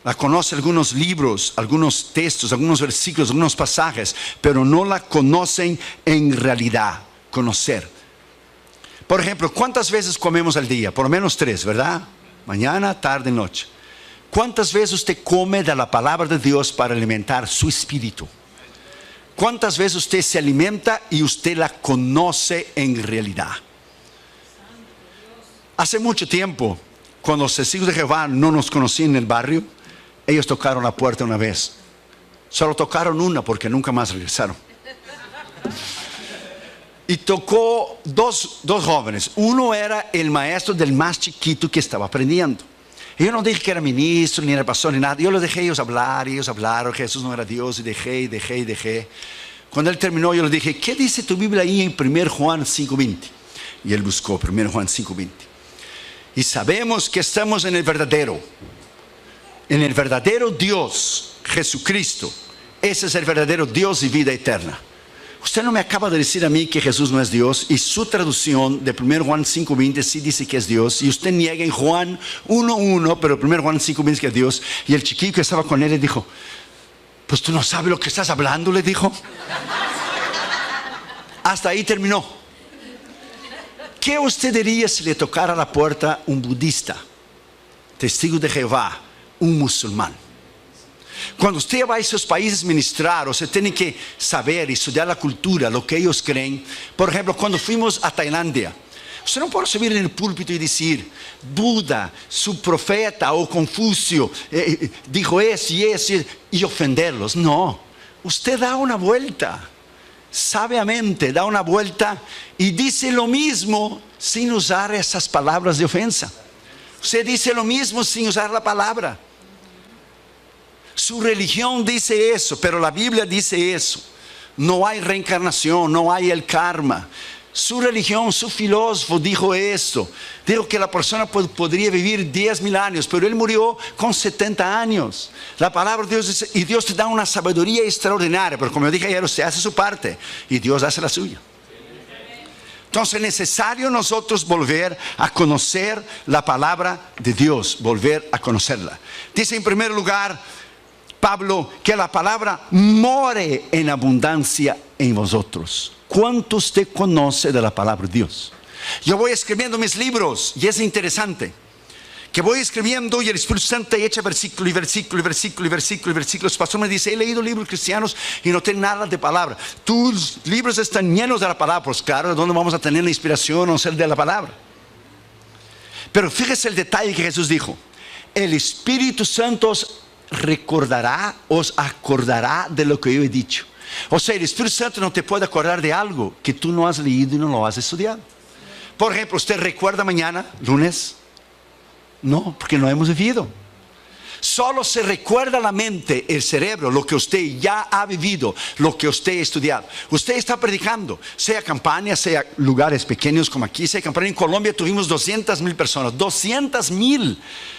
la conoce algunos libros, algunos textos, algunos versículos, algunos pasajes, pero no la conocen en realidad. Conocer. Por ejemplo, ¿cuántas veces comemos al día? Por lo menos 3, ¿verdad? Mañana, tarde, noche. ¿Cuántas veces usted come de la palabra de Dios para alimentar su espíritu? ¿Cuántas veces usted se alimenta y usted la conoce en realidad? Hace mucho tiempo, cuando los testigos de Jehová no nos conocían en el barrio, ellos tocaron la puerta una vez. Solo tocaron una porque nunca más regresaron. Y tocó dos jóvenes. Uno era el maestro del más chiquito que estaba aprendiendo. Y yo no dije que era ministro, ni era pastor, ni nada. Yo los dejé ellos hablar, y ellos hablaron. Jesús no era Dios, y dejé. Cuando él terminó, yo les dije, ¿qué dice tu Biblia ahí en 1 Juan 5:20? Y él buscó 1 Juan 5:20. Y sabemos que estamos en el verdadero Dios, Jesucristo. Ese es el verdadero Dios y vida eterna. Usted no me acaba de decir a mí que Jesús no es Dios, y su traducción de 1 Juan 5:20 sí dice que es Dios, y usted niega en Juan 1:1, pero 1 Juan 5:20 que es Dios. Y el chiquillo que estaba con él le dijo, pues tú no sabes lo que estás hablando, le dijo. Hasta ahí terminó. ¿Qué usted diría si le tocara la puerta un budista, testigo de Jehová, un musulmán? Cuando usted va a esos países a ministrar, usted tiene que saber y estudiar la cultura, lo que ellos creen. Por ejemplo, cuando fuimos a Tailandia, usted no puede subir en el púlpito y decir, Buda, su profeta o Confucio dijo eso y ofenderlos. No, usted da una vuelta, sabiamente da una vuelta y dice lo mismo sin usar esas palabras de ofensa. Usted dice lo mismo sin usar la palabra. Su religión dice eso, pero la Biblia dice eso. No hay reencarnación, no hay el karma. Su religión, su filósofo dijo esto. Dijo que la persona podría vivir 10,000 años, pero él murió con 70 años. La palabra de Dios dice, y Dios te da una sabiduría extraordinaria, pero como yo dije ayer, usted hace su parte y Dios hace la suya. Entonces es necesario nosotros volver a conocer la palabra de Dios, volver a conocerla. Dice en primer lugar Pablo que la palabra more en abundancia en vosotros. ¿Cuánto usted conoce de la palabra de Dios? Yo voy escribiendo mis libros y es interesante que voy escribiendo y el Espíritu Santo echa versículo y versículo y versículo y versículo y versículo. El pastor me dice, he leído libros cristianos y no tengo nada de palabra. Tus libros están llenos de la palabra. Pues claro, ¿de dónde vamos a tener la inspiración o ser de la palabra? Pero fíjese el detalle que Jesús dijo. El Espíritu Santo os acordará de lo que yo he dicho. O sea, el Espíritu Santo no te puede acordar de algo que tú no has leído y no lo has estudiado. Por ejemplo, ¿usted recuerda mañana, lunes? No, porque no hemos vivido. Solo se recuerda la mente, el cerebro, lo que usted ya ha vivido, lo que usted ha estudiado. Usted está predicando, sea campaña, sea lugares pequeños como aquí, sea campaña. En Colombia tuvimos 200,000 personas, 200,000.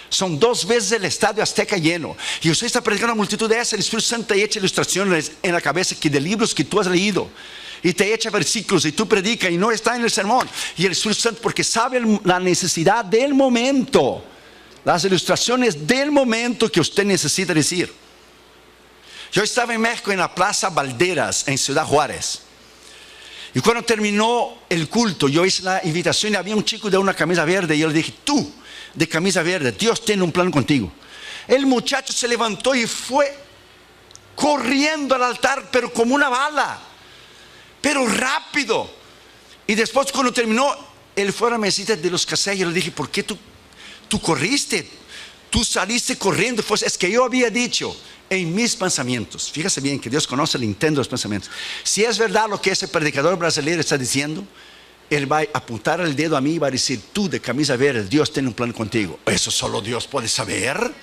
Son 2 veces el estadio Azteca lleno. Y usted está predicando a una multitud de esas. El Espíritu Santo te echa ilustraciones en la cabeza que de libros que tú has leído. Y te echa versículos y tú predicas y no está en el sermón. Y el Espíritu Santo, porque sabe la necesidad del momento, las ilustraciones del momento que usted necesita decir. Yo estaba en México en la Plaza Valderas en Ciudad Juárez. Y cuando terminó el culto, yo hice la invitación y había un chico de una camisa verde. Y yo le dije, tú de camisa verde, Dios tiene un plan contigo. El muchacho se levantó y fue corriendo al altar, pero como una bala, pero rápido. Y después cuando terminó, él fue a la mesita de los casellos. Yo le dije, ¿por qué tú corriste? Tú saliste corriendo. Pues es que yo había dicho en mis pensamientos, fíjese bien que Dios conoce el intento de los pensamientos. Si es verdad lo que ese predicador brasileño está diciendo, él va a apuntar el dedo a mí y va a decir, tú de camisa verde, Dios tiene un plan contigo. Eso solo Dios puede saber.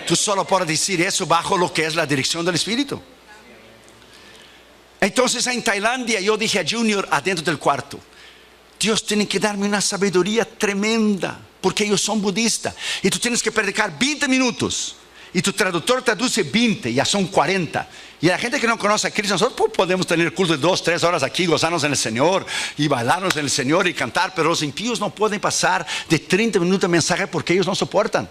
Tú solo puedes decir eso bajo lo que es la dirección del Espíritu. Entonces en Tailandia yo dije a Junior adentro del cuarto, Dios tiene que darme una sabiduría tremenda, porque ellos son budistas. Y tú tienes que predicar 20 minutos. Y tu traductor traduce 20, ya son 40. Y la gente que no conoce a Cristo, nosotros podemos tener culto de 2, 3 horas aquí, gozarnos en el Señor y bailarnos en el Señor y cantar. Pero los impíos no pueden pasar de 30 minutos de mensaje porque ellos no soportan.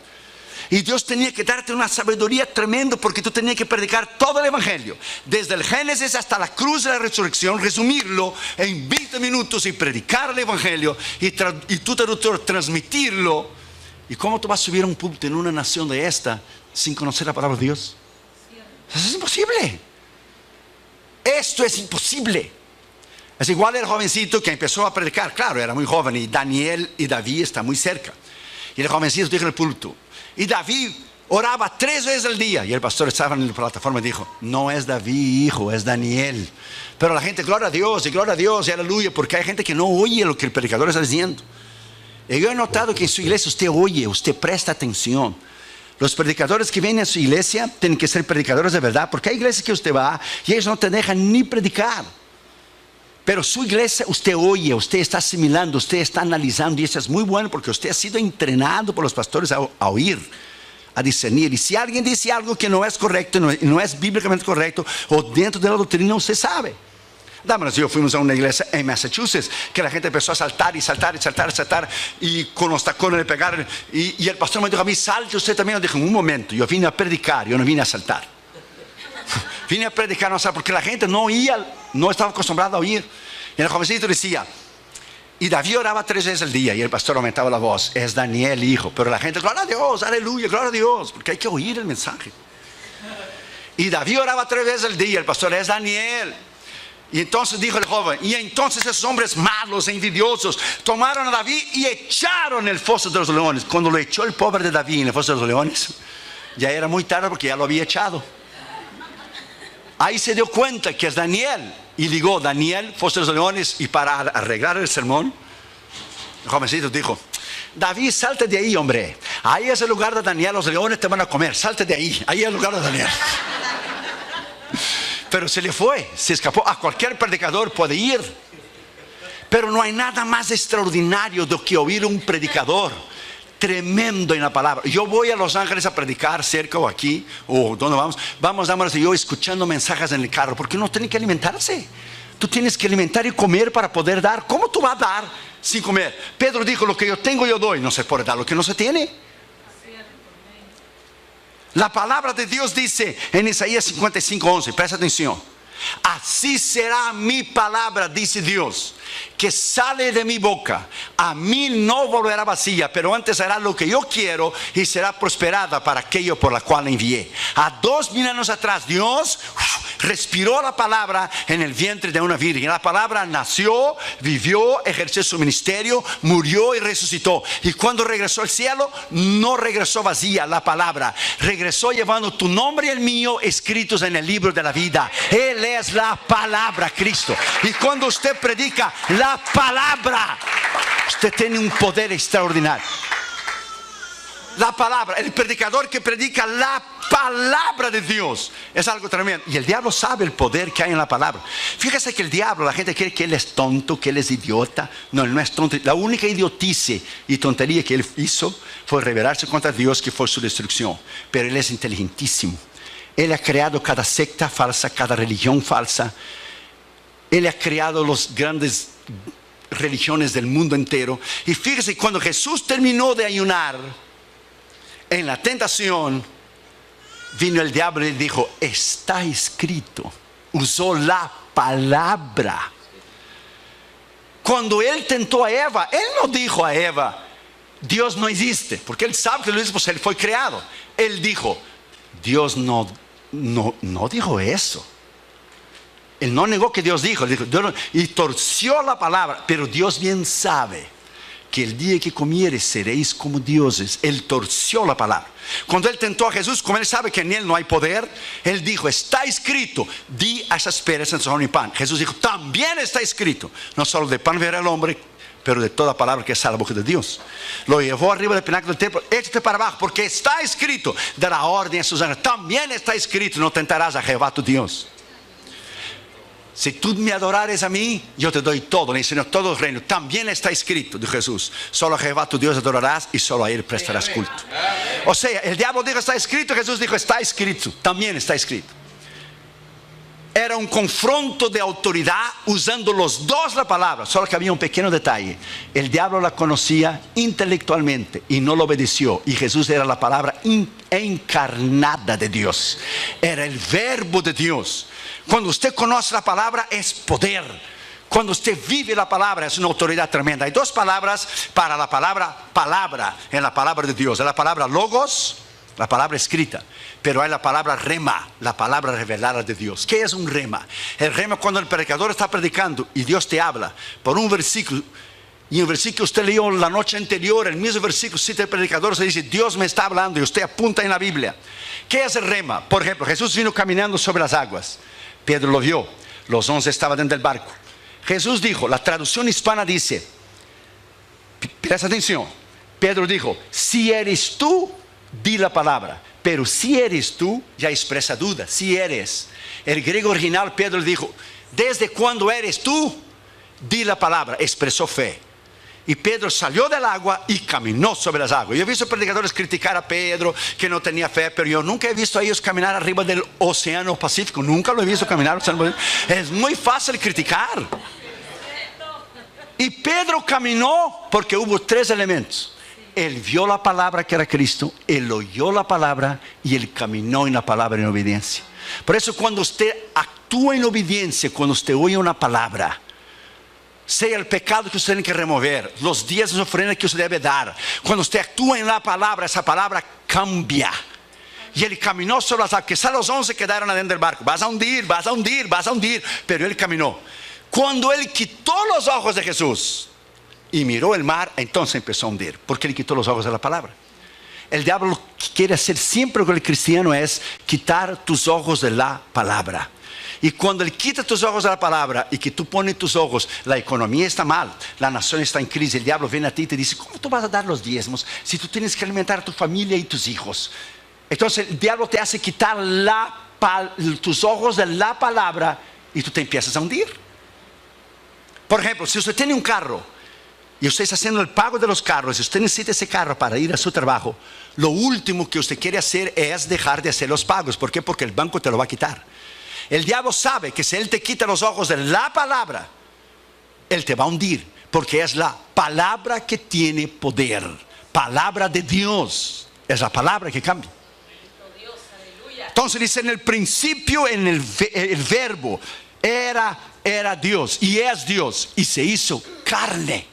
Y Dios tenía que darte una sabiduría tremenda porque tú tenías que predicar todo el evangelio, desde el Génesis hasta la cruz de la resurrección, resumirlo en 20 minutos y predicar el evangelio y tú traductor transmitirlo. ¿Y cómo tú vas a subir a un púlpito en una nación de esta sin conocer la palabra de Dios? Eso es imposible. Esto es imposible. Es igual el jovencito que empezó a predicar. Claro, era muy joven y Daniel y David están muy cerca. Y el jovencito dijo en el púlpito, y David oraba 3 veces al día. Y el pastor estaba en la plataforma y dijo, no es David, hijo, es Daniel. Pero la gente, gloria a Dios y aleluya, porque hay gente que no oye lo que el predicador está diciendo. Y yo he notado que en su iglesia usted oye, usted presta atención. Los predicadores que vienen a su iglesia tienen que ser predicadores de verdad, porque hay iglesias que usted va y ellos no te dejan ni predicar. Pero su iglesia usted oye, usted está asimilando, usted está analizando, y eso es muy bueno porque usted ha sido entrenado por los pastores a oír, a discernir. Y si alguien dice algo que no es correcto, no es bíblicamente correcto, o dentro de la doctrina, usted sabe. Dámonos, yo fuimos a una iglesia en Massachusetts que la gente empezó a saltar y con los tacones le pegaron, y el pastor me dijo a mí, salte usted también. Yo dije, un momento, yo vine a predicar, yo no vine a saltar. Vine a predicar, no sé, porque la gente no oía, no estaba acostumbrada a oír. Y el jovencito decía, y David oraba 3 veces al día, y el pastor aumentaba la voz, es Daniel, hijo. Pero la gente, gloria a Dios, aleluya, gloria a Dios, porque hay que oír el mensaje. Y David oraba 3 veces al día, el pastor, es Daniel. Y entonces dijo el joven, y entonces esos hombres malos e envidiosos tomaron a David y echaron en el foso de los leones. Cuando lo echó el pobre de David en el foso de los leones, ya era muy tarde porque ya lo había echado. Ahí se dio cuenta que es Daniel, y ligó Daniel, foso de los leones. Y para arreglar el sermón, el jovencito dijo, David, salte de ahí, hombre, ahí es el lugar de Daniel, los leones te van a comer, salte de ahí, ahí es el lugar de Daniel. Pero se le fue, se escapó. A cualquier predicador puede ir, pero no hay nada más extraordinario de que oír un predicador tremendo en la palabra. Yo voy a Los Ángeles a predicar cerca o aquí o donde vamos yo escuchando mensajes en el carro, porque uno tiene que alimentarse. Tú tienes que alimentar y comer para poder dar. ¿Cómo tú vas a dar sin comer? Pedro dijo, lo que yo tengo yo doy. No se puede dar lo que no se tiene. La palabra de Dios dice en Isaías 55:11, presta atención, así será mi palabra, dice Dios, que sale de mi boca. A mí no volverá vacía, pero antes hará lo que yo quiero y será prosperada para aquello por la cual la envié. A 2000 años atrás Dios respiró la palabra en el vientre de una virgen. La palabra nació, vivió, ejerció su ministerio, murió y resucitó. Y cuando regresó al cielo, no regresó vacía. La palabra regresó llevando tu nombre y el mío escritos en el libro de la vida. Él es la palabra, Cristo. Y cuando usted predica la palabra, usted tiene un poder extraordinario. La palabra, el predicador que predica la palabra de Dios es algo tremendo. Y el diablo sabe el poder que hay en la palabra. Fíjese que el diablo, la gente cree que él es tonto, que él es idiota. No, él no es tonto. La única idiotice y tontería que él hizo fue rebelarse contra Dios, que fue su destrucción. Pero él es inteligentísimo. Él ha creado cada secta falsa, cada religión falsa. Él ha creado las grandes religiones del mundo entero. Y fíjese, cuando Jesús terminó de ayunar en la tentación, vino el diablo y dijo, está escrito. Usó la palabra. Cuando él tentó a Eva, él no dijo a Eva, Dios no existe, porque él sabe que lo dice, pues él fue creado. Él dijo, Dios no dijo eso. Él no negó que Dios dijo, Dios no, y torció la palabra. Pero Dios bien sabe que el día que comieres seréis como dioses. Él torció la palabra. Cuando él tentó a Jesús, como él sabe que en él no hay poder, él dijo, está escrito, di a esas piedras en son y pan. Jesús dijo, también está escrito, no solo de pan vivirá el hombre, pero de toda palabra que sale de la boca de Dios. Lo llevó arriba del pináculo del templo, échate para abajo, porque está escrito, dará orden a sus ángeles. También está escrito, no tentarás a Jehová tu Dios. Si tú me adorares a mí, yo te doy todo, le enseño todo el reino. También está escrito, dijo Jesús, solo a Jehová tu Dios adorarás y solo a él prestarás culto. O sea, el diablo dijo está escrito, Jesús dijo está escrito, también está escrito. Era un confronto de autoridad usando los dos la palabra. Solo que había un pequeño detalle. El diablo la conocía intelectualmente y no lo obedeció. Y Jesús era la palabra encarnada de Dios. Era el verbo de Dios. Cuando usted conoce la palabra es poder. Cuando usted vive la palabra es una autoridad tremenda. Hay dos palabras para la palabra en la palabra de Dios. Es la palabra logos, la palabra escrita. Pero hay la palabra rema, la palabra revelada de Dios. ¿Qué es un rema? El rema es cuando el predicador está predicando y Dios te habla por un versículo. Y el versículo que usted leyó la noche anterior, el mismo versículo cita el predicador, se dice, Dios me está hablando, y usted apunta en la Biblia. ¿Qué es el rema? Por ejemplo, Jesús vino caminando sobre las aguas. Pedro lo vio. Los 11 estaban dentro del barco. Jesús dijo, la traducción hispana dice, presta atención. Pedro dijo, si eres tú, di la palabra. Pero si eres tú, ya expresa duda. Si eres. El griego original, Pedro dijo, desde cuando eres tú, di la palabra. Expresó fe. Y Pedro salió del agua y caminó sobre las aguas. Yo he visto predicadores criticar a Pedro, que no tenía fe, pero yo nunca he visto a ellos caminar arriba del océano Pacífico. Nunca lo he visto caminar. Es muy fácil criticar. Y Pedro caminó porque hubo tres elementos. Él vio la palabra que era Cristo, él oyó la palabra y él caminó en la palabra en obediencia. Por eso cuando usted actúa en obediencia, cuando usted oye una palabra, sea el pecado que usted tiene que remover, los días de ofrenda que usted debe dar, cuando usted actúa en la palabra, esa palabra cambia. Y él caminó sobre las aguas. Quizás los 11 quedaron adentro del barco. Vas a hundir, vas a hundir, vas a hundir. Pero él caminó. Cuando él quitó los ojos de Jesús y miró el mar, entonces empezó a hundir, porque él quitó los ojos de la palabra. El diablo lo que quiere hacer siempre con el cristiano es quitar tus ojos de la palabra. Y cuando él quita tus ojos de la palabra y que tú pones tus ojos, la economía está mal, la nación está en crisis, el diablo viene a ti y te dice, ¿cómo tú vas a dar los diezmos si tú tienes que alimentar a tu familia y tus hijos? Entonces el diablo te hace quitar tus ojos de la palabra y tú te empiezas a hundir. Por ejemplo, si usted tiene un carro y usted está haciendo el pago de los carros, si usted necesita ese carro para ir a su trabajo, lo último que usted quiere hacer es dejar de hacer los pagos. ¿Por qué? Porque el banco te lo va a quitar. El diablo sabe que si él te quita los ojos de la palabra, él te va a hundir, porque es la palabra que tiene poder. Palabra de Dios es la palabra que cambia. Entonces dice, en el principio, en el verbo era Dios y es Dios y se hizo carne.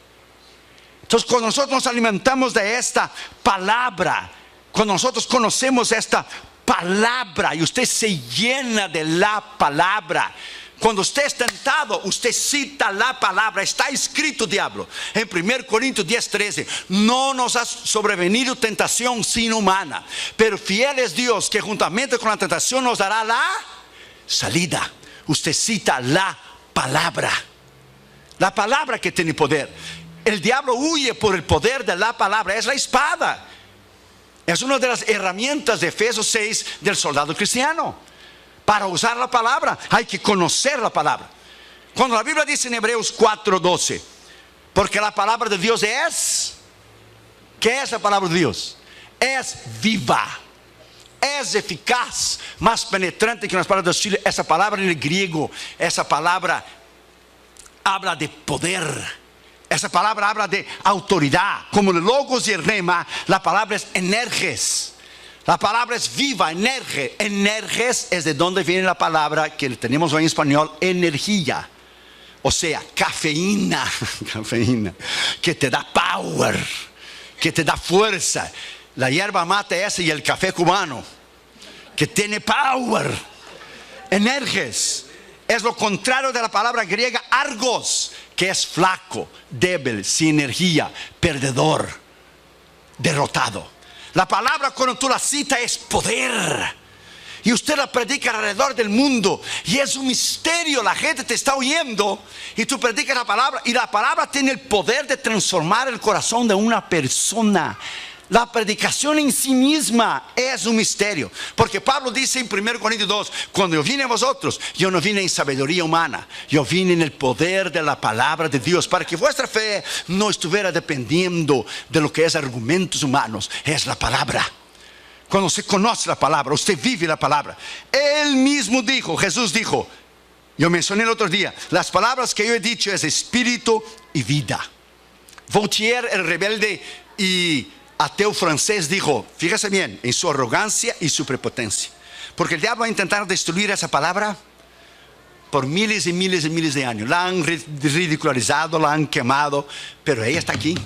Entonces cuando nosotros nos alimentamos de esta palabra, cuando nosotros conocemos esta palabra y usted se llena de la palabra, cuando usted es tentado, usted cita la palabra. Está escrito, diablo, en 1 Corintios 10:13, no nos ha sobrevenido tentación sino humana, pero fiel es Dios que juntamente con la tentación nos dará la salida. Usted cita la palabra que tiene poder. El diablo huye por el poder de la palabra. Es la espada. Es una de las herramientas de Efesios 6 del soldado cristiano. Para usar la palabra hay que conocer la palabra. Cuando la Biblia dice en Hebreos 4:12, porque la palabra de Dios es, ¿qué es la palabra de Dios? Es viva, es eficaz, más penetrante que las palabras de Chile. Esa palabra en el griego, esa palabra habla de poder. Esa palabra habla de autoridad. Como el logos y el rema, la palabra es energes. La palabra es viva, energe. Energes es de donde viene la palabra que tenemos hoy en español, energía. O sea, cafeína. Cafeína. Que te da power, que te da fuerza. La hierba mate esa y el café cubano, que tiene power. Energes. Es lo contrario de la palabra griega argos, que es flaco, débil, sin energía, perdedor, derrotado. La palabra cuando tú la citas es poder. Y usted la predica alrededor del mundo y es un misterio. La gente te está oyendo y tú predicas la palabra, y la palabra tiene el poder de transformar el corazón de una persona. La predicación en sí misma es un misterio, porque Pablo dice en 1 Corintios 2, cuando yo vine a vosotros, yo no vine en sabiduría humana, yo vine en el poder de la palabra de Dios, para que vuestra fe no estuviera dependiendo de lo que es argumentos humanos. Es la palabra. Cuando usted conoce la palabra, usted vive la palabra. Él mismo dijo, Jesús dijo, Yo mencioné el otro día, las palabras que yo he dicho es espíritu y vida. Voltaire, el rebelde y ateo francés, dijo, fíjese bien, en su arrogancia y su prepotencia, porque el diablo va a intentar destruir esa palabra por miles y miles y miles de años. La han ridicularizado, la han quemado, pero ella está aquí,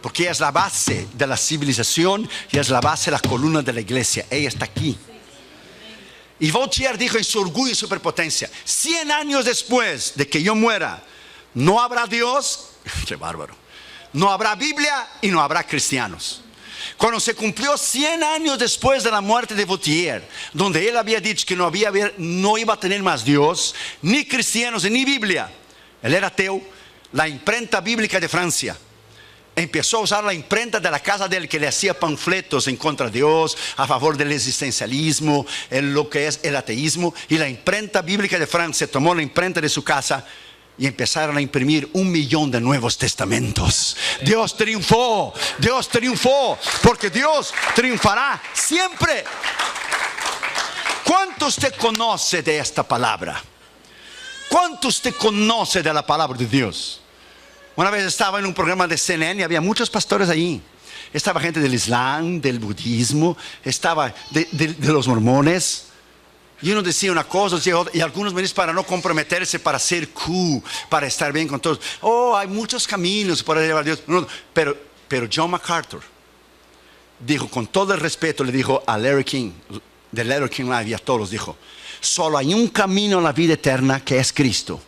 porque ella es la base de la civilización y es la base, la columna de la iglesia. Ella está aquí. Y Voltaire dijo en su orgullo y su prepotencia, 100 años después de que yo muera, no habrá Dios, qué bárbaro, no habrá Biblia y no habrá cristianos. Cuando se cumplió 100 años después de la muerte de Voltaire, donde él había dicho que no iba a tener más Dios, ni cristianos, ni Biblia, él era ateo, la imprenta bíblica de Francia empezó a usar la imprenta de la casa de él, que le hacía panfletos en contra de Dios, a favor del existencialismo, lo que es el ateísmo. Y la imprenta bíblica de Francia tomó la imprenta de su casa y empezaron a imprimir 1 millón de nuevos testamentos. Dios triunfó, porque Dios triunfará siempre. ¿Cuánto usted conoce de esta palabra? ¿Cuánto usted conoce de la palabra de Dios? Una vez estaba en un programa de CNN y había muchos pastores allí. Estaba gente del Islam, del budismo, estaba de los mormones. Y uno decía una cosa, decía otra, y algunos me dicen para no comprometerse, para ser cool, para estar bien con todos. Hay muchos caminos para llevar a Dios. No, pero John MacArthur dijo, con todo el respeto, le dijo a Larry King, de Larry King Live, y a todos dijo, solo hay un camino a la vida eterna, que es Cristo.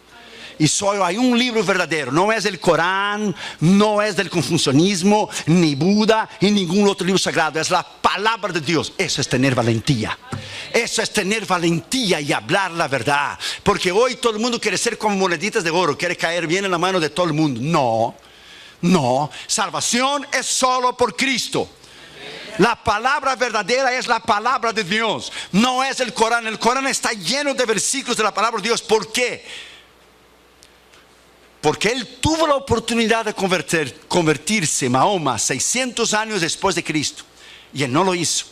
Y solo hay un libro verdadero, no es el Corán, no es del confucianismo, ni Buda, y ningún otro libro sagrado, es la palabra de Dios. Eso es tener valentía. Eso es tener valentía y hablar la verdad. Porque hoy todo el mundo quiere ser como moneditas de oro, quiere caer bien en la mano de todo el mundo. No, salvación es solo por Cristo. La palabra verdadera es la palabra de Dios, no es el Corán. El Corán está lleno de versículos de la palabra de Dios. ¿Por qué? Porque él tuvo la oportunidad de convertirse, Mahoma, 600 años después de Cristo, y él no lo hizo.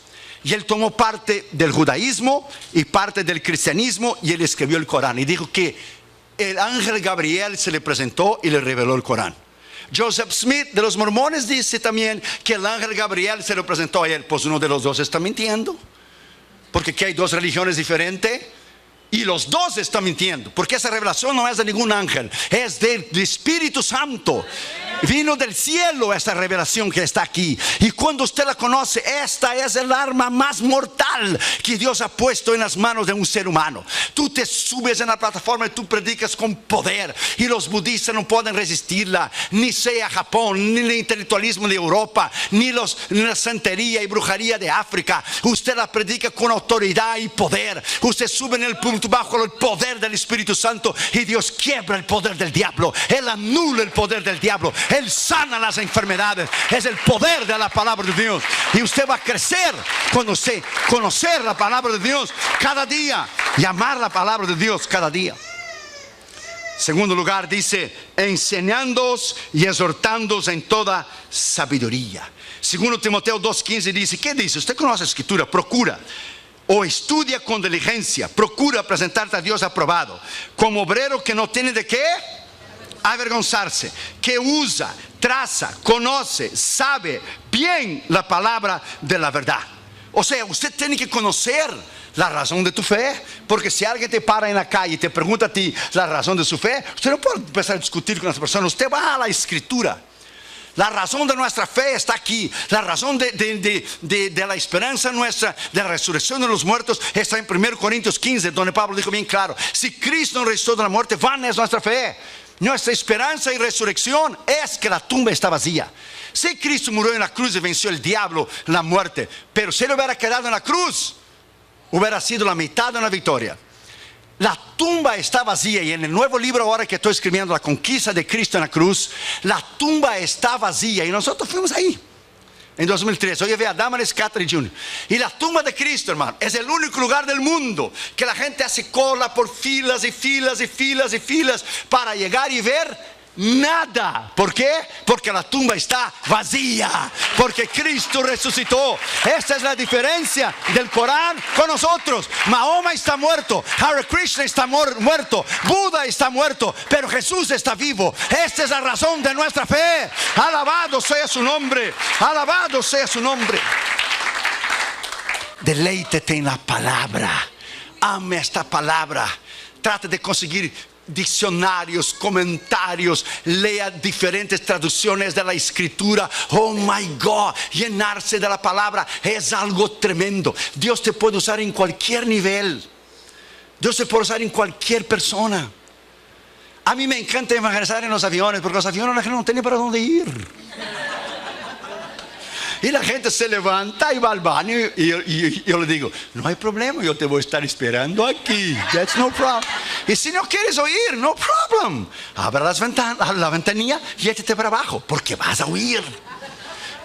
Y él tomó parte del judaísmo y parte del cristianismo, y él escribió el Corán y dijo que el ángel Gabriel se le presentó y le reveló el Corán. Joseph Smith de los mormones dice también que el ángel Gabriel se lo presentó a él. Pues uno de los dos está mintiendo, porque aquí hay dos religiones diferentes y los dos están mintiendo, porque esa revelación no es de ningún ángel, es del Espíritu Santo. Vino del cielo esta revelación que está aquí. Y cuando usted la conoce, esta es el arma más mortal que Dios ha puesto en las manos de un ser humano. Tú te subes en la plataforma y tú predicas con poder, y los budistas no pueden resistirla, ni sea Japón, ni el intelectualismo de Europa, ni la santería y brujería de África. Usted la predica con autoridad y poder. Usted sube en el punto bajo el poder del Espíritu Santo, y Dios quiebra el poder del diablo. Él anula el poder del diablo. Él sana las enfermedades. Es el poder de la palabra de Dios. Y usted va a crecer cuando usted conocer la palabra de Dios cada día y amar la palabra de Dios cada día. Segundo lugar, dice, enseñándoos y exhortándoos en toda sabiduría. Segundo Timoteo 2:15 dice, ¿qué dice? Usted conoce la escritura. Procura o estudia con diligencia, procura presentarte a Dios aprobado, como obrero que no tiene de qué avergonzarse, que usa, traza, conoce, sabe bien la palabra de la verdad. O sea, usted tiene que conocer la razón de tu fe, porque si alguien te para en la calle y te pregunta a ti la razón de su fe, usted no puede empezar a discutir con esa persona. Usted va a la escritura. La razón de nuestra fe está aquí. La razón de la esperanza nuestra, de la resurrección de los muertos, está en 1 Corintios 15, donde Pablo dijo bien claro, si Cristo nos resucitó de la muerte, vana es nuestra fe. Nuestra esperanza y resurrección es que la tumba está vacía. Si Cristo murió en la cruz y venció el diablo, la muerte, pero si él hubiera quedado en la cruz, hubiera sido la mitad de una victoria. La tumba está vacía, y en el nuevo libro ahora que estoy escribiendo, La conquista de Cristo en la cruz, la tumba está vacía, y nosotros fuimos ahí en 2003. Hoy ve a Damaris Catherine Jr. Y la tumba de Cristo, hermano, es el único lugar del mundo que la gente hace cola por filas y filas y filas y filas para llegar y ver nada. ¿Por qué? Porque la tumba está vacía, porque Cristo resucitó. Esta es la diferencia del Corán con nosotros. Mahoma está muerto, Hare Krishna está muerto, Buda está muerto, pero Jesús está vivo. Esta es la razón de nuestra fe. Alabado sea su nombre, alabado sea su nombre. Deleítete en la palabra, ame esta palabra. Trate de conseguir diccionarios, comentarios, lea diferentes traducciones de la escritura. Oh my God, llenarse de la palabra es algo tremendo. Dios te puede usar en cualquier nivel, Dios te puede usar en cualquier persona. A mí me encanta evangelizar en los aviones, porque los aviones la gente no tiene para dónde ir. Y la gente se levanta y va al baño y yo le digo, no hay problema, yo te voy a estar esperando aquí. That's no problem. Y si no quieres oír, no problem. Abra la ventanilla y échate para abajo, porque vas a oír.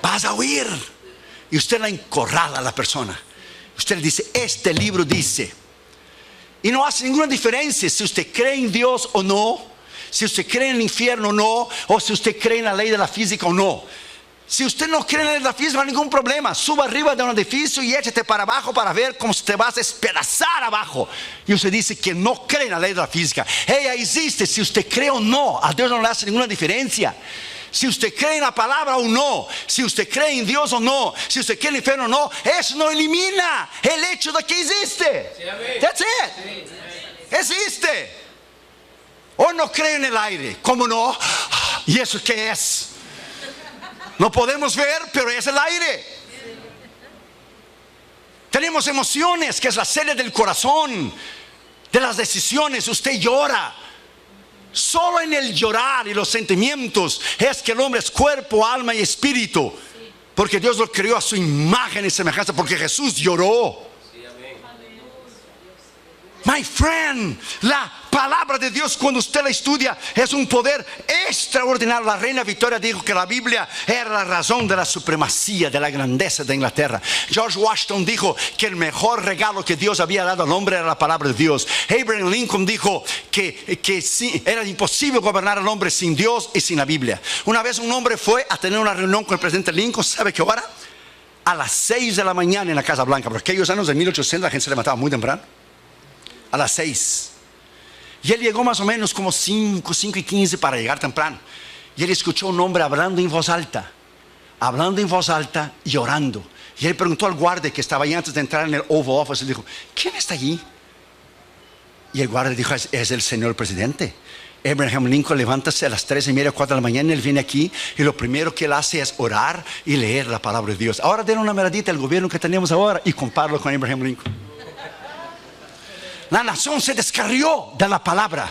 Vas a oír. Y usted la encorrala a la persona. Usted le dice, este libro dice. Y no hace ninguna diferencia si usted cree en Dios o no, si usted cree en el infierno o no, o si usted cree en la ley de la física o no. Si usted no cree en la ley de la física, no hay ningún problema. Suba arriba de un edificio y échate para abajo para ver cómo te vas a despedazar abajo. Y usted dice que no cree en la ley de la física. Ella existe, si usted cree o no. A Dios no le hace ninguna diferencia. Si usted cree en la palabra o no, si usted cree en Dios o no, si usted cree en el infierno o no, eso no elimina el hecho de que existe. That's it. Existe. O no cree en el aire. ¿Cómo no? ¿Y eso qué es? No podemos ver, pero es el aire. Tenemos emociones, que es la sede del corazón, de las decisiones. Usted llora. Solo en el llorar y los sentimientos es que el hombre es cuerpo, alma y espíritu. Porque Dios lo creó a su imagen y semejanza, porque Jesús lloró. My friend, la palabra de Dios, cuando usted la estudia, es un poder extraordinario. La reina Victoria dijo que la Biblia era la razón de la supremacía, de la grandeza de Inglaterra. George Washington dijo que el mejor regalo que Dios había dado al hombre era la palabra de Dios. Abraham Lincoln dijo que sí, era imposible gobernar al hombre sin Dios y sin la Biblia. Una vez un hombre fue a tener una reunión con el presidente Lincoln. ¿Sabe qué hora? A las 6 de la mañana en la Casa Blanca. Por aquellos años de 1800 la gente se levantaba muy temprano. A las 6. Y él llegó más o menos como 5:15 para llegar temprano. Y él escuchó un hombre hablando en voz alta y orando. Y él preguntó al guardia que estaba ahí antes de entrar en el Oval Office. Él dijo, ¿quién está allí? Y el guardia dijo, es el señor presidente. Abraham Lincoln levántase a las 3:30, 4 de la mañana. Él viene aquí y lo primero que él hace es orar y leer la palabra de Dios. Ahora denle una miradita al gobierno que tenemos ahora y compáralo con Abraham Lincoln. La nación se descarrió de la palabra.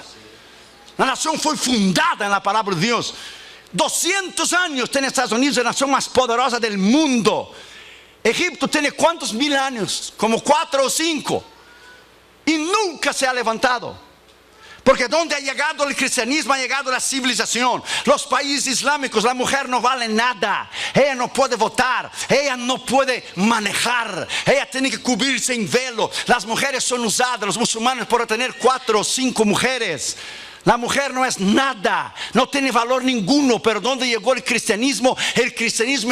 La nación fue fundada en la palabra de Dios. 200 años tiene Estados Unidos, la nación más poderosa del mundo. Egipto tiene ¿cuántos mil años? Como 4 o 5. Y nunca se ha levantado. Porque donde ha llegado el cristianismo, ha llegado la civilización. Los países islámicos, la mujer no vale nada. Ella no puede votar, ella no puede manejar, ella tiene que cubrirse en velo. Las mujeres son usadas, los musulmanes por tener 4 o 5 mujeres. La mujer no es nada, no tiene valor ninguno. Pero donde llegó el cristianismo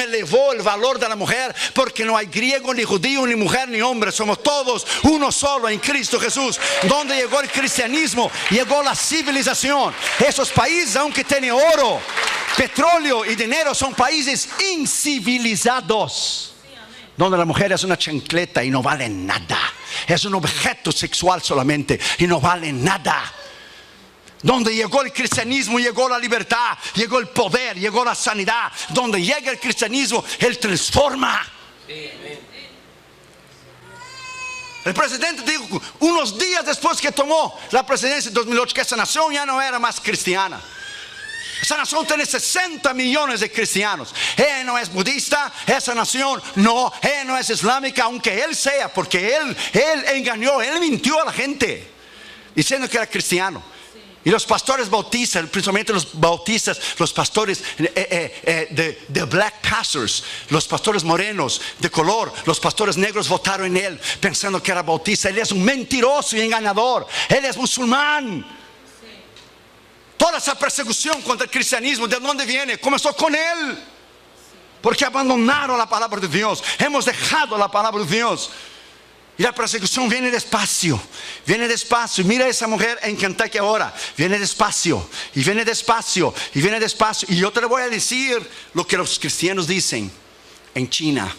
elevó el valor de la mujer. Porque no hay griego, ni judío, ni mujer, ni hombre. Somos todos uno solo en Cristo Jesús. Donde llegó el cristianismo, llegó la civilización. Esos países, aunque tienen oro, petróleo y dinero, son países incivilizados. Donde la mujer es una chancleta y no vale nada. Es un objeto sexual solamente y no vale nada. Donde llegó el cristianismo, llegó la libertad, llegó el poder, llegó la sanidad. Donde llega el cristianismo, Él transforma. El presidente dijo unos días después que tomó la presidencia en 2008 que esa nación ya no era más cristiana. Esa nación tiene 60 millones de cristianos. Ella no es budista, esa nación no, ella no es islámica, aunque él sea, porque él engañó, él mintió a la gente diciendo que era cristiano. Y los pastores bautistas, principalmente los bautistas, los pastores de black pastors, los pastores morenos de color, los pastores negros votaron en él pensando que era bautista. Él es un mentiroso y engañador. Él es musulmán. Toda esa persecución contra el cristianismo, ¿de dónde viene? Comenzó con él. Porque abandonaron la palabra de Dios. Hemos dejado la palabra de Dios. Y la persecución viene despacio. Viene despacio. Mira a esa mujer en Kentucky ahora. Viene despacio. Y viene despacio. Y viene despacio. Y yo te le voy a decir lo que los cristianos dicen en China.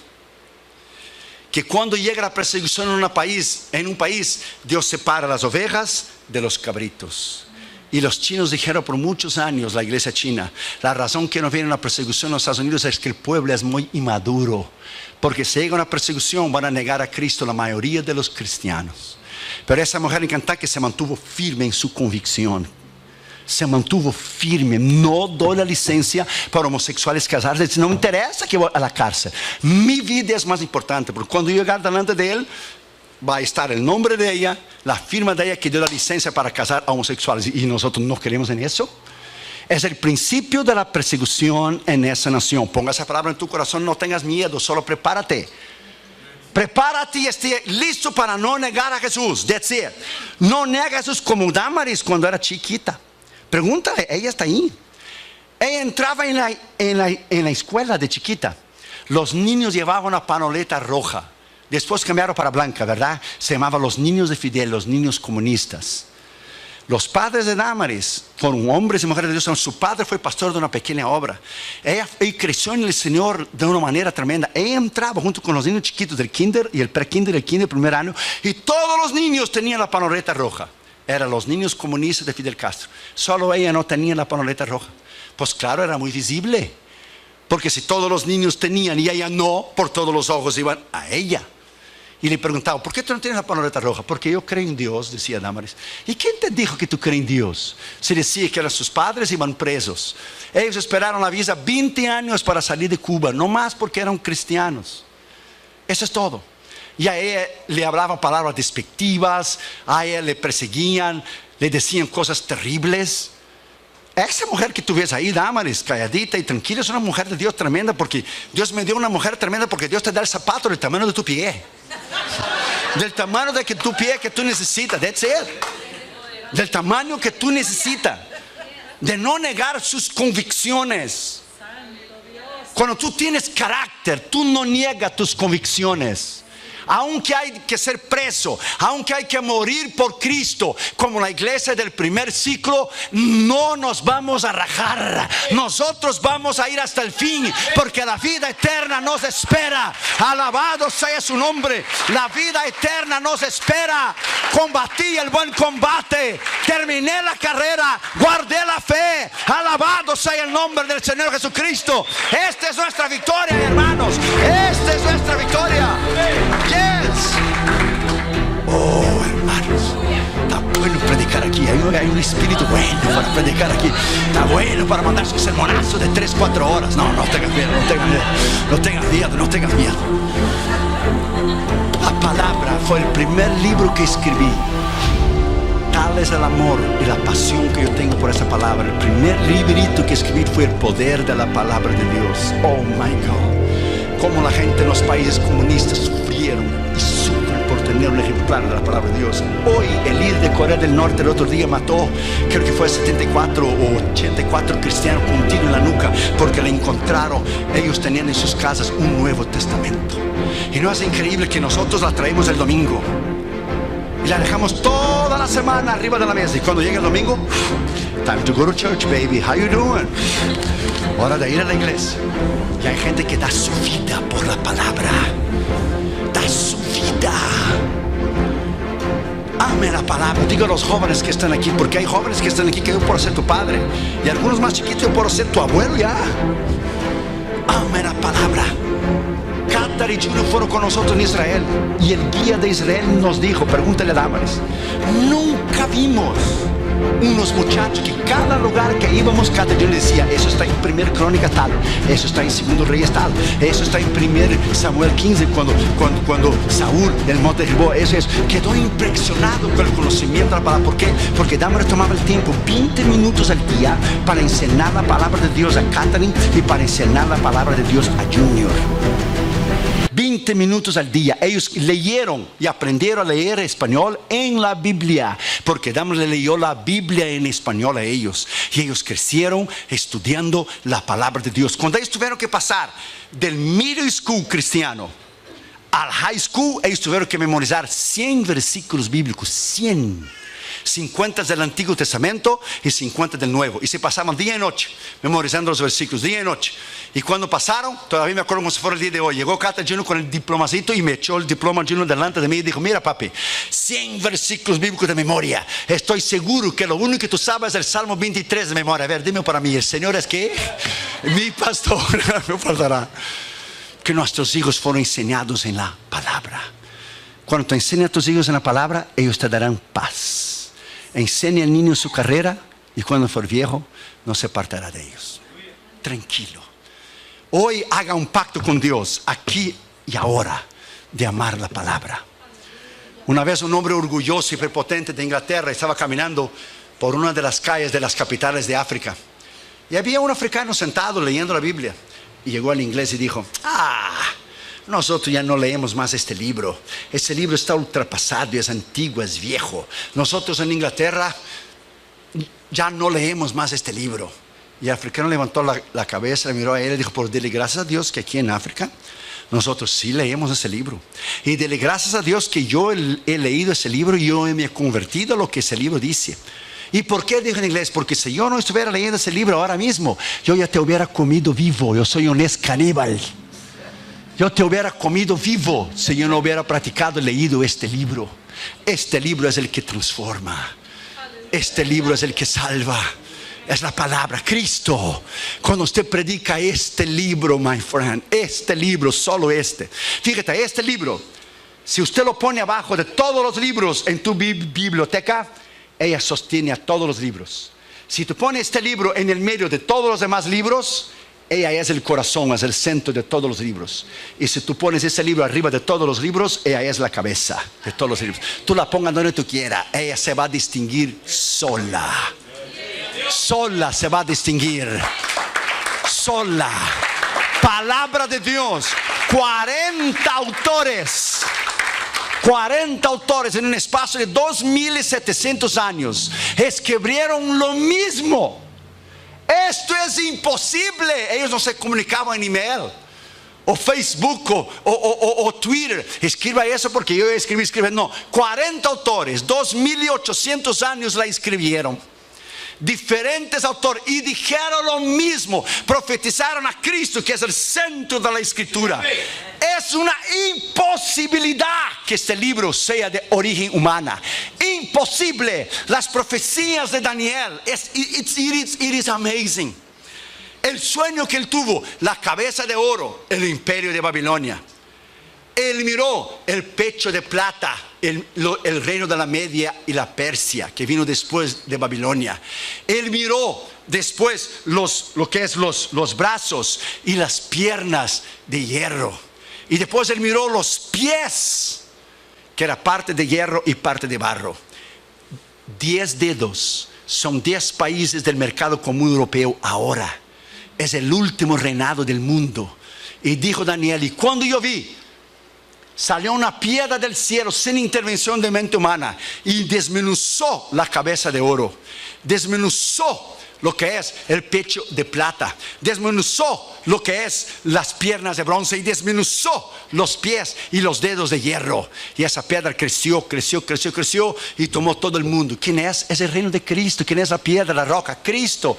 Que cuando llega la persecución en un país, Dios separa las ovejas de los cabritos. Y los chinos dijeron por muchos años, la iglesia china, la razón que no viene una persecución en los Estados Unidos es que el pueblo es muy inmaduro. Porque si llega una persecución van a negar a Cristo la mayoría de los cristianos. Pero esa mujer en Kentucky se mantuvo firme en su convicción. Se mantuvo firme. No doy la licencia para homosexuales casarse. No me interesa que voy a la cárcel. Mi vida es más importante. Porque cuando yo llegar delante de él, va a estar el nombre de ella, la firma de ella que dio la licencia para casar a homosexuales. Y nosotros no queremos en eso. Es el principio de la persecución en esa nación. Ponga esa palabra en tu corazón, no tengas miedo, solo prepárate. Prepárate y esté listo para no negar a Jesús. That's it. No nega a Jesús como Damaris cuando era chiquita. Pregúntale, ella está ahí. Ella entraba en la escuela de chiquita. Los niños llevaban una panoleta roja. Después cambiaron para blanca, ¿verdad? Se llamaban los niños de Fidel, los niños comunistas. Los padres de Damaris fueron hombres y mujeres de Dios. Su padre fue pastor de una pequeña obra. Ella creció en el Señor de una manera tremenda. Ella entraba junto con los niños chiquitos del kinder y el pre-kinder, el kinder primer año. Y todos los niños tenían la panoleta roja. Eran los niños comunistas de Fidel Castro. Solo ella no tenía la panoleta roja. Pues claro, era muy visible. Porque si todos los niños tenían y ella no, por todos los ojos iban a ella. Y le preguntaba, ¿por qué tú no tienes la panoleta roja? Porque yo creo en Dios, decía Damaris. ¿Y quién te dijo que tú crees en Dios? Se decía que eran sus padres, iban presos. Ellos esperaron la visa 20 años para salir de Cuba, no más porque eran cristianos. Eso es todo. Y a ella le hablaban palabras despectivas, a ella le perseguían, le decían cosas terribles. Esa mujer que tú ves ahí, Damaris, calladita y tranquila, es una mujer de Dios tremenda, porque Dios me dio una mujer tremenda, porque Dios te da el zapato del tamaño de tu pie. Del tamaño de tu pie que tú necesitas. That's it. Del tamaño que tú necesitas. De no negar sus convicciones. Cuando tú tienes carácter, tú no niegas tus convicciones. Aunque hay que ser preso, aunque hay que morir por Cristo, como la iglesia del primer ciclo, no nos vamos a rajar. Nosotros vamos a ir hasta el fin, porque la vida eterna nos espera. Alabado sea su nombre. La vida eterna nos espera. Combatí el buen combate, terminé la carrera, guardé la fe. Alabado sea el nombre del Señor Jesucristo. Esta es nuestra victoria, hermanos. Esta es nuestra victoria. Oh, hermanos, está bueno predicar aquí. Hay un espíritu bueno para predicar aquí. Está bueno para mandar su sermonazo de 3-4 horas. No tengas miedo, no tengas miedo. No tengas miedo, no tengas miedo. La palabra fue el primer libro que escribí. Tal es el amor y la pasión que yo tengo por esa palabra. El primer librito que escribí fue el poder de la palabra de Dios. Oh my God. Cómo la gente en los países comunistas sufrieron y sufren por tener un ejemplar de la palabra de Dios. Hoy el líder de Corea del Norte el otro día mató, creo que fue 74 o 84 cristianos con un tiro en la nuca, porque le encontraron, ellos tenían en sus casas un Nuevo Testamento. Y no es increíble que nosotros la traemos el domingo y la dejamos toda la semana arriba de la mesa, y cuando llega el domingo, time to go to church, baby, how you doing? Hora de ir a la iglesia. Y hay gente que da su vida por la palabra. Da su vida. Ame la palabra. Digo a los jóvenes que están aquí, porque hay jóvenes que están aquí que yo puedo ser tu padre, y algunos más chiquitos yo puedo ser tu abuelo ya. Ame la palabra. Qatar y Julio fueron con nosotros en Israel, y el guía de Israel nos dijo, pregúntale a Damaris, nunca vimos unos muchachos que cada lugar que íbamos, cada día le decía, eso está en 1 Crónica tal, eso está en 2 Reyes tal, eso está en 1 Samuel 15, cuando Saúl del monte de Gilboa, eso es. Quedó impresionado con el conocimiento de la palabra. ¿Por qué? Porque Damaris tomaba el tiempo 20 minutos al día para enseñar la palabra de Dios a Catherine y para enseñar la palabra de Dios a Junior. 20 minutos al día. Ellos leyeron y aprendieron a leer español en la Biblia, porque Adán le leyó la Biblia en español a ellos, y ellos crecieron estudiando la palabra de Dios. Cuando ellos tuvieron que pasar del middle school cristiano al high school, ellos tuvieron que memorizar 100 versículos bíblicos, 100. 50 del Antiguo Testamento y 50 del Nuevo, y se pasaban día y noche memorizando los versículos, día y noche. Y cuando pasaron, todavía me acuerdo como si fuera el día de hoy, llegó Cata Junior con el diplomacito y me echó el diploma Junior delante de mí y dijo: mira papi, 100 versículos bíblicos de memoria. Estoy seguro que lo único que tú sabes es el Salmo 23 de memoria. A ver, dime para mí, ¿el Señor es qué? Mi pastor. Me faltará que nuestros hijos fueron enseñados en la palabra. Cuando tú enseñas a tus hijos en la palabra, ellos te darán paz. Enseña al niño su carrera, y cuando for viejo no se apartará de ellos. Tranquilo. Hoy haga un pacto con Dios, aquí y ahora, de amar la palabra. Una vez un hombre orgulloso y prepotente de Inglaterra estaba caminando por una de las calles de las capitales de África, y había un africano sentado leyendo la Biblia, y llegó al inglés y dijo: nosotros ya no leemos más este libro. Este libro está ultrapasado, es antiguo, es viejo. Nosotros en Inglaterra ya no leemos más este libro. Y el africano levantó la cabeza, le miró a él y dijo: por dele gracias a Dios que aquí en África nosotros sí leemos ese libro. Y dele gracias a Dios que yo he leído ese libro y yo me he convertido a lo que ese libro dice. ¿Y por qué dijo en inglés? Porque si yo no estuviera leyendo ese libro ahora mismo, yo ya te hubiera comido vivo. Yo soy un caníbal. Yo te hubiera comido vivo si yo no hubiera practicado y leído este libro. Este libro es el que transforma. Este libro es el que salva. Es la palabra, Cristo. Cuando usted predica este libro, my friend, este libro, solo este. Fíjate, este libro, si usted lo pone abajo de todos los libros en tu biblioteca, ella sostiene a todos los libros. Si tú pones este libro en el medio de todos los demás libros, ella es el corazón, es el centro de todos los libros. Y si tú pones ese libro arriba de todos los libros, ella es la cabeza de todos los libros. Tú la pongas donde tú quieras, ella se va a distinguir sola. Sola se va a distinguir. Sola. Palabra de Dios. 40 autores. 40 autores en un espacio de 2700 años escribieron lo mismo. Esto es imposible. Ellos no se comunicaban en email o Facebook o Twitter. Escriba eso porque yo escribí. No, 40 autores, 2800 años la escribieron. Diferentes autores, y dijeron lo mismo. Profetizaron a Cristo, que es el centro de la escritura. Es una imposibilidad que este libro sea de origen humana. Imposible. Las profecías de Daniel, it is amazing. El sueño que él tuvo, la cabeza de oro, el imperio de Babilonia. Él miró el pecho de plata, el reino de la Media y la Persia, que vino después de Babilonia. Él miró después lo que es los brazos y las piernas de hierro. Y después él miró los pies, que era parte de hierro y parte de barro. 10 dedos son 10 países del mercado común europeo ahora. Es el último reinado del mundo. Y dijo Daniel: y cuando yo vi, salió una piedra del cielo sin intervención de mente humana y desmenuzó la cabeza de oro, desmenuzó lo que es el pecho de plata, desmenuzó lo que es las piernas de bronce y desmenuzó los pies y los dedos de hierro. Y esa piedra creció y tomó todo el mundo. ¿Quién es? Es el reino de Cristo. ¿Quién es la piedra, la roca? Cristo.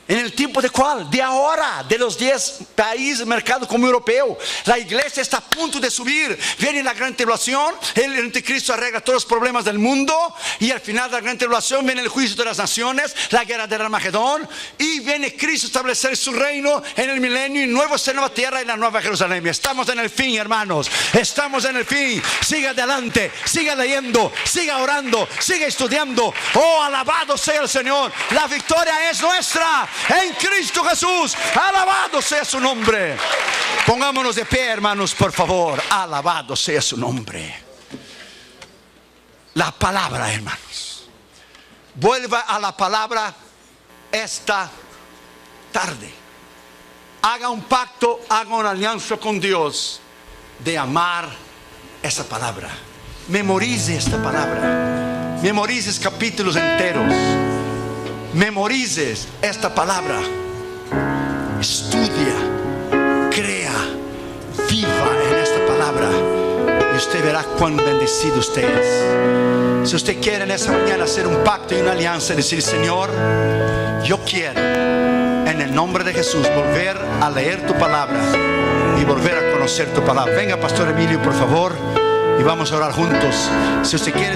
¿En el tiempo de cuál? De ahora, de los 10 países del mercado común europeo. La iglesia está a punto de subir. Viene la gran tribulación, el anticristo arregla todos los problemas del mundo, y al final de la gran tribulación viene el juicio de las naciones, la guerra del Armagedón, y viene Cristo a establecer su reino en el milenio, y nueva tierra y la nueva Jerusalén. Estamos en el fin, hermanos. Estamos en el fin. Siga adelante, siga leyendo, siga orando, siga estudiando. Oh, alabado sea el Señor. La victoria es nuestra en Cristo Jesús. Alabado sea su nombre. Pongámonos de pie, hermanos, por favor. Alabado sea su nombre. La palabra, hermanos. Vuelva a la palabra esta tarde. Haga un pacto, haga una alianza con Dios de amar esa palabra. Memorice esta palabra. Memorices capítulos enteros. Memorices esta palabra. Estudia, crea, viva en esta palabra, y usted verá cuán bendecido usted es. Si usted quiere en esa mañana hacer un pacto y una alianza y decir: Señor, yo quiero en el nombre de Jesús volver a leer tu palabra y volver a conocer tu palabra. Venga, Pastor Emilio, por favor, y vamos a orar juntos. Si usted quiere